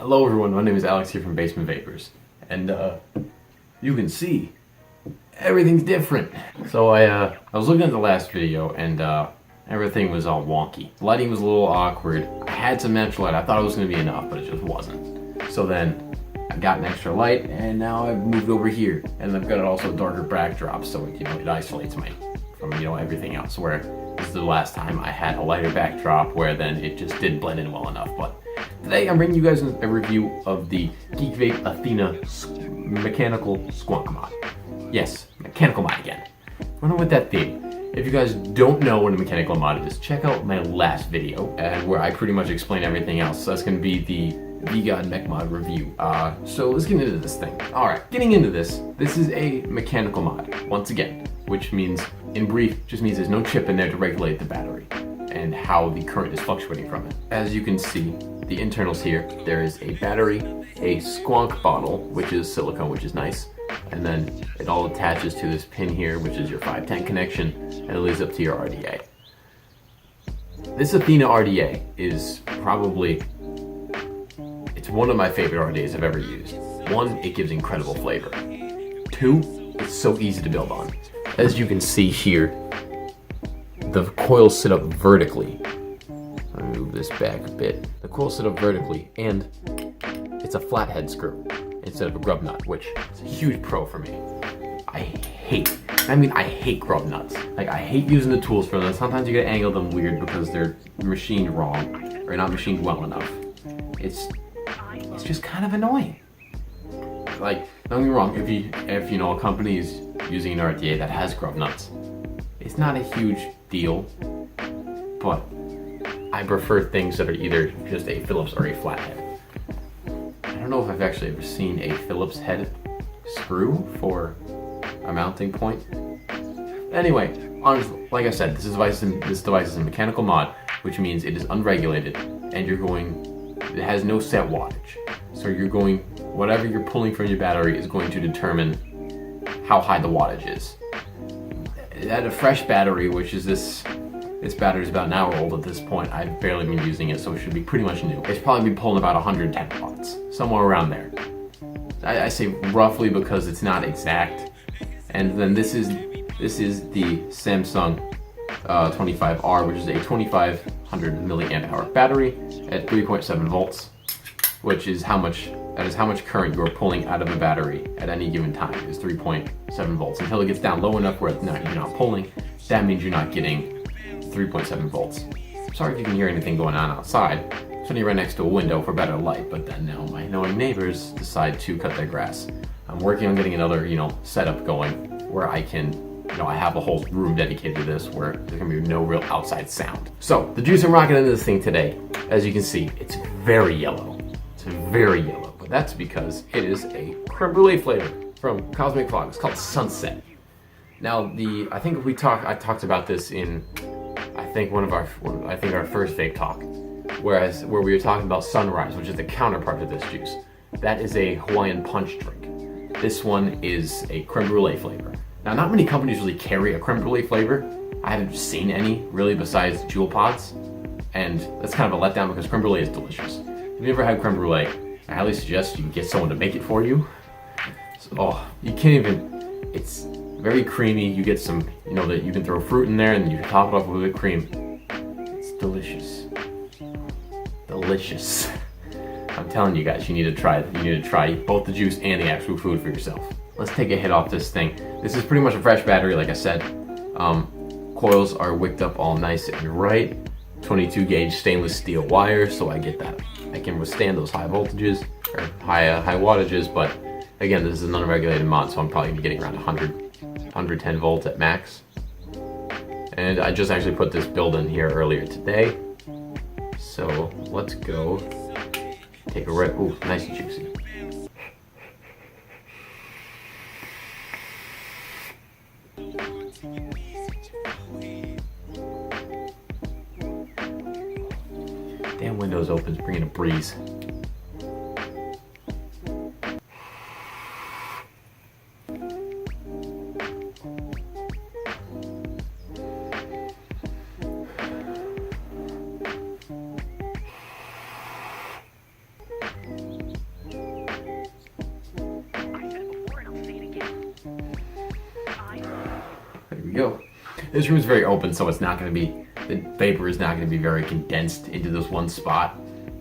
Hello everyone, my name is Alex here from Basement Vapors, and you can see everything's different. So I was looking at the last video and everything was all wonky. The lighting was a little awkward. I had some natural light. I thought it was going to be enough, but it just wasn't. So then I got an extra light and now I've moved over here and I've got it also darker backdrop, so it isolates me from everything else. Where this is the last time I had a lighter backdrop where then it just didn't blend in well enough. But today I'm bringing you guys a review of the Geek Vape Athena mechanical squonk mod. Yes, mechanical mod again. Running with that theme. If you guys don't know what a mechanical mod is, check out my last video and where I pretty much explain everything else. So that's going to be the VGod Mech Mod review. So let's get into this thing. Alright, getting into this is a mechanical mod, once again, which means, in brief, just means there's no chip in there to regulate the battery and how the current is fluctuating from it. As you can see, the internals here, there is a battery, a squonk bottle, which is silicone, which is nice, and then it all attaches to this pin here, which is your 510 connection, and it leads up to your RDA. This Athena RDA is probably, it's one of my favorite RDAs I've ever used. One, it gives incredible flavor. Two, it's so easy to build on. As you can see here, the coils sit up vertically. Let me move this back a bit. The coils sit up vertically, and it's a flathead screw instead of a grub nut, which is a huge pro for me. I hate grub nuts. Like, I hate using the tools for them. Sometimes you gotta angle them weird because they're machined wrong or not machined well enough. It's just kind of annoying. Like, don't get me wrong, if you know a company is using an RTA that has grub nuts, it's not a huge deal, but I prefer things that are either just a Phillips or a flathead. I don't know if I've actually ever seen a Phillips head screw for a mounting point. Anyway, honestly, like I said, this device is a mechanical mod, which means it is unregulated, and it has no set wattage. So whatever you're pulling from your battery is going to determine how high the wattage is. At a fresh battery, which is this battery is about an hour old at this point. I've barely been using it, so it should be pretty much new. It's probably been pulling about 110 watts, somewhere around there. I say roughly because it's not exact. And then this is the Samsung 25R, which is a 2500 milliamp hour battery at 3.7 volts, which is how much current you're pulling out of a battery at any given time is 3.7 volts. Until it gets down low enough where you're not pulling, that means you're not getting 3.7 volts. Sorry if you can hear anything going on outside. I'm sitting right next to a window for better light, but then now my annoying neighbors decide to cut their grass. I'm working on getting another, setup going where I can, I have a whole room dedicated to this where there's gonna be no real outside sound. So the juice I'm rocking into this thing today, as you can see, it's very yellow. It's very yellow, but that's because it is a creme brulee flavor from Cosmic Fog. It's called Sunset. Now I think I talked about this in our first vape talk, where we were talking about Sunrise, which is the counterpart to this juice. That is a Hawaiian punch drink. This one is a creme brulee flavor. Now, not many companies really carry a creme brulee flavor. I haven't seen any really besides Jewel Pods, and that's kind of a letdown because creme brulee is delicious. If you ever had creme brulee, I highly suggest you get someone to make it for you. You can't even. It's very creamy. You get some, that you can throw fruit in there and you top it off with whipped cream. It's delicious. Delicious. I'm telling you guys, you need to try it. You need to try both the juice and the actual food for yourself. Let's take a hit off this thing. This is pretty much a fresh battery, like I said. Coils are wicked up all nice and right. 22 gauge stainless steel wire, so I get that. I can withstand those high voltages, or high wattages, but again, this is an unregulated mod, so I'm probably gonna be getting around 110 volts at max. And I just actually put this build in here earlier today. So let's go take a rip. Ooh, nice and juicy. Damn windows open, bringing a breeze. go. This room is very open, so it's not going to be, the vapor is not going to be very condensed into this one spot.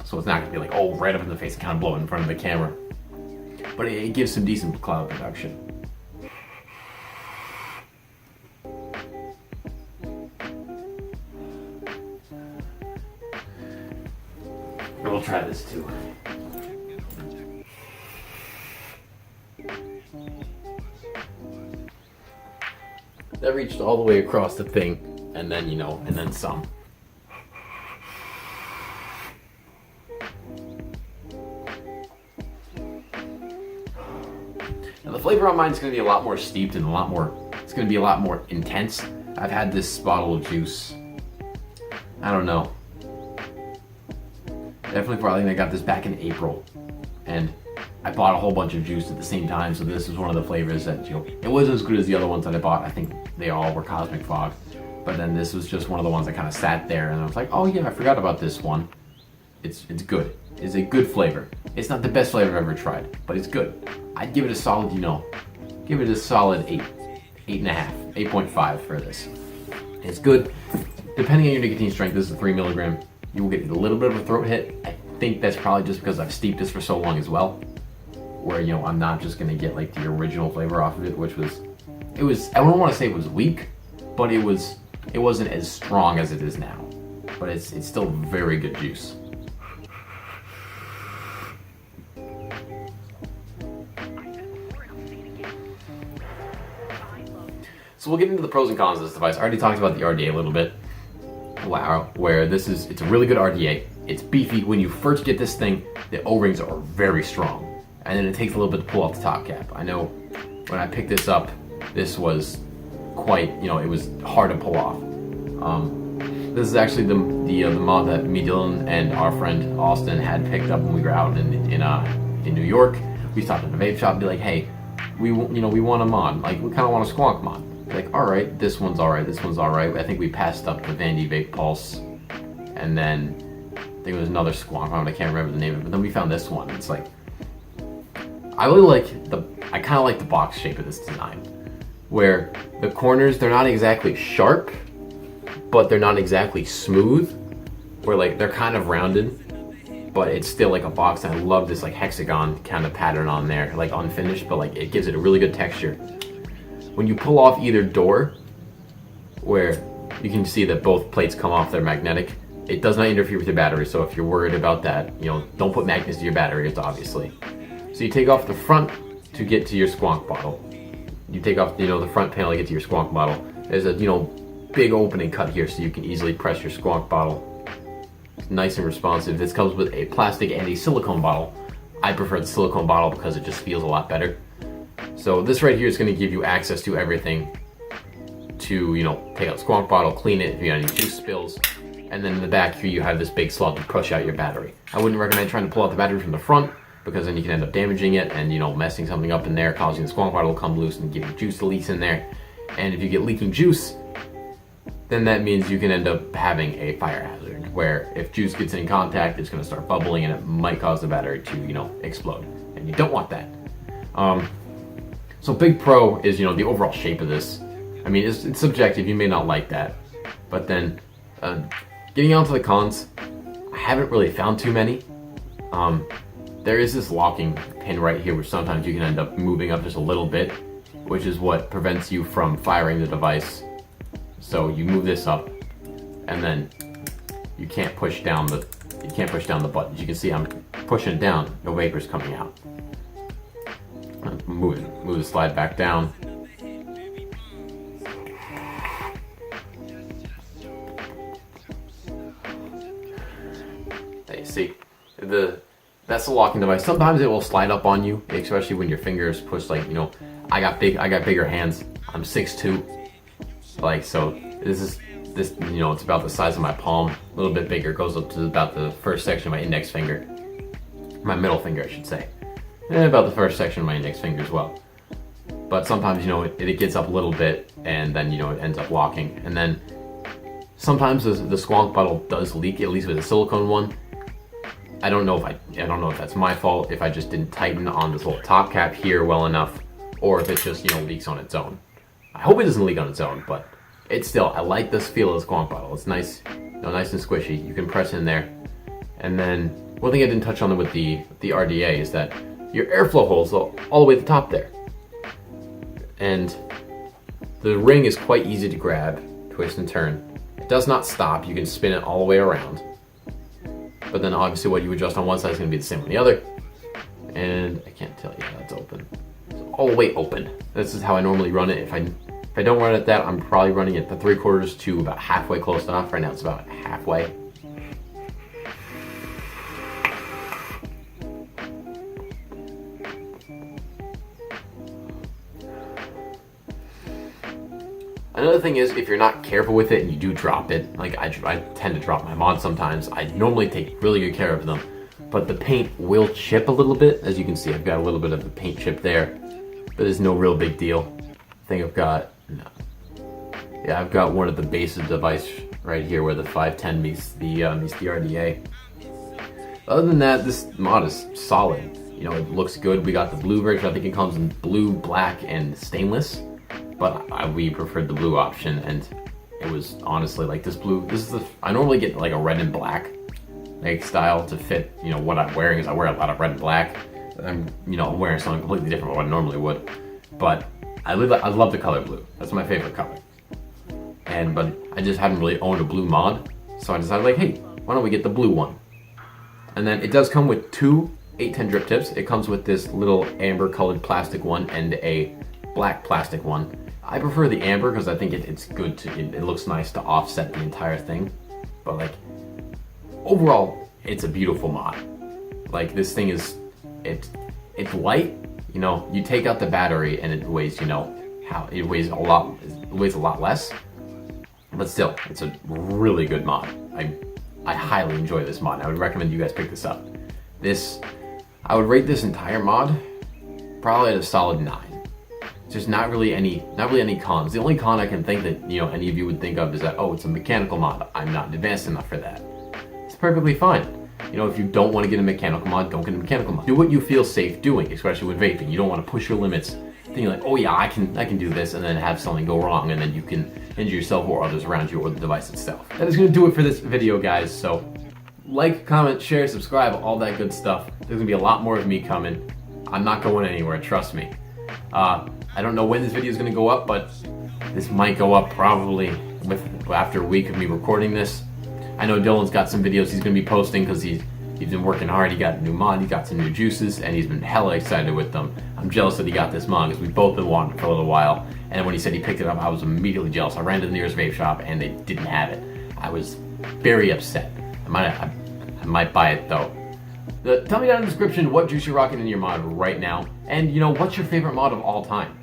So it's not going to be like, oh, right up in the face and kind of blow it in front of the camera. But it gives some decent cloud production. We'll try this too. That reached all the way across the thing, and then, and then some. Now the flavor on mine is going to be a lot more steeped and it's going to be a lot more intense. I've had this bottle of juice, I don't know. Definitely probably, I got this back in April, and I bought a whole bunch of juice at the same time, so this is one of the flavors that, it wasn't as good as the other ones that I bought. I think they all were Cosmic Fog, but then this was just one of the ones that kind of sat there, and I was like, oh yeah, I forgot about this one. It's good. It's a good flavor. It's not the best flavor I've ever tried, but it's good. I'd give it a solid, give it a solid 8.5, 8.5 for this. It's good. Depending on your nicotine strength, this is a 3 milligram. You will get a little bit of a throat hit. I think that's probably just because I've steeped this for so long as well, where, I'm not just gonna get like the original flavor off of it, which was, I don't want to say it was weak, but it wasn't as strong as it is now, but it's still very good juice. So we'll get into the pros and cons of this device. I already talked about the RDA a little bit. Wow, where it's a really good RDA. It's beefy. When you first get this thing, the O-rings are very strong, and then it takes a little bit to pull off the top cap. I know when I picked this up, this was quite, it was hard to pull off. This is actually the mod that me, Dylan, and our friend Austin had picked up when we were out in New York. We stopped at the vape shop and be like, hey, we want a mod. Like, we kind of want a squonk mod. Like, all right, this one's all right, this one's all right. I think we passed up the Vandy Vape Pulse, and then I think it was another squonk mod. I can't remember the name of it, but then we found this one. It's like, I kind of like the box shape of this design, where the corners, they're not exactly sharp, but they're not exactly smooth, where like they're kind of rounded, but it's still like a box. And I love this like hexagon kind of pattern on there, like unfinished, but like it gives it a really good texture. When you pull off either door, where you can see that both plates come off, they're magnetic, it does not interfere with your battery. So if you're worried about that, don't put magnets to your batteries, obviously. So you take off the front to get to your squonk bottle. You take off, the front panel to get to your squonk bottle. There's a, big opening cut here so you can easily press your squonk bottle. It's nice and responsive. This comes with a plastic and a silicone bottle. I prefer the silicone bottle because it just feels a lot better. So this right here is going to give you access to everything to, take out the squonk bottle, clean it if you got any juice spills, and then in the back here you have this big slot to push out your battery. I wouldn't recommend trying to pull out the battery from the front, because then you can end up damaging it and, messing something up in there, causing the squonk bottle to come loose and giving juice leaks in there. And if you get leaking juice, then that means you can end up having a fire hazard, where if juice gets in contact, it's going to start bubbling and it might cause the battery to, explode. And you don't want that. So big pro is, the overall shape of this. I mean, it's subjective, you may not like that. But then, getting on to the cons, I haven't really found too many. There is this locking pin right here, which sometimes you can end up moving up just a little bit, which is what prevents you from firing the device. So you move this up, and then you can't push down the buttons. You can see I'm pushing it down, no vapor's coming out. Move the slide back down. There you see, that's the locking device. Sometimes it will slide up on you, especially when your fingers push. Like, I got bigger hands. I'm 6'2", like, so this, it's about the size of my palm, a little bit bigger. It goes up to about the first section of my index finger, my middle finger, I should say. And about the first section of my index finger as well. But sometimes, it gets up a little bit, and then, it ends up locking. And then sometimes the squonk bottle does leak, at least with a silicone one. I don't know if that's my fault, if I just didn't tighten on this little top cap here well enough, or if it just, leaks on its own. I hope it doesn't leak on its own, but it's still, I like this feel of the squonk bottle. It's nice, nice and squishy. You can press in there. And then, one thing I didn't touch on with the RDA is that your airflow holes all the way at the top there. And the ring is quite easy to grab, twist and turn. It does not stop, you can spin it all the way around. But then obviously what you adjust on one side is going to be the same on the other. And I can't tell you how that's open. It's all the way open. This is how I normally run it. If I don't run it that, I'm probably running it the 3/4 to about halfway close enough. Right now it's about halfway. Another thing is, if you're not careful with it and you do drop it, like I tend to drop my mod sometimes, I normally take really good care of them, but the paint will chip a little bit. As you can see, I've got a little bit of a paint chip there, but it's no real big deal. I think I've got, no. Yeah, I've got one of the base of the device right here where the 510 meets the RDA. Other than that, this mod is solid. You know, it looks good. We got the blue version. I think it comes in blue, black, and stainless. But we preferred the blue option, and it was honestly like this blue. I normally get like a red and black like style to fit, you know, what I'm wearing. Is I wear a lot of red and black. I'm wearing something completely different from what I normally would. But I love the color blue. That's my favorite color. But I just hadn't really owned a blue mod, so I decided like, hey, why don't we get the blue one? And then it does come with two 810 drip tips. It comes with this little amber colored plastic one and a black plastic one. I prefer the amber because I think it's good to, it looks nice to offset the entire thing. But like, overall, it's a beautiful mod. Like this thing is, it's light, you know, you take out the battery and it weighs, it weighs a lot less. But still, it's a really good mod. I highly enjoy this mod. I would recommend you guys pick this up. I would rate this entire mod probably at a solid 9. There's not really any cons. The only con I can think that any of you would think of is that, oh, it's a mechanical mod. I'm not advanced enough for that. It's perfectly fine. If you don't want to get a mechanical mod, don't get a mechanical mod. Do what you feel safe doing, especially with vaping. You don't want to push your limits, thinking like, oh yeah, I can do this, and then have something go wrong, and then you can injure yourself or others around you or the device itself. That is going to do it for this video, guys. So, like, comment, share, subscribe, all that good stuff. There's going to be a lot more of me coming. I'm not going anywhere, trust me. I don't know when this video is going to go up, but this might go up probably after a week of me recording this. I know Dylan's got some videos he's going to be posting because he's been working hard. He got a new mod, he got some new juices, and he's been hella excited with them. I'm jealous that he got this mod because we've both been wanting it for a little while. And when he said he picked it up, I was immediately jealous. I ran to the nearest vape shop and they didn't have it. I was very upset. I might buy it though. Tell me down in the description what juice you're rocking in your mod right now, and what's your favorite mod of all time.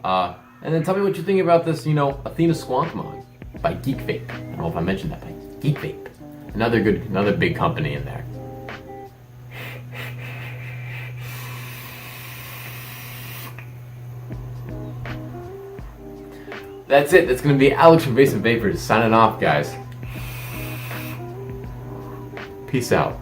And then tell me what you think about this, Athena Squonk mod by Geek Vape. I don't know if I mentioned that, but Geek Vape. Another big company in there. That's it. That's going to be Alex from Basement Vapors signing off, guys. Peace out.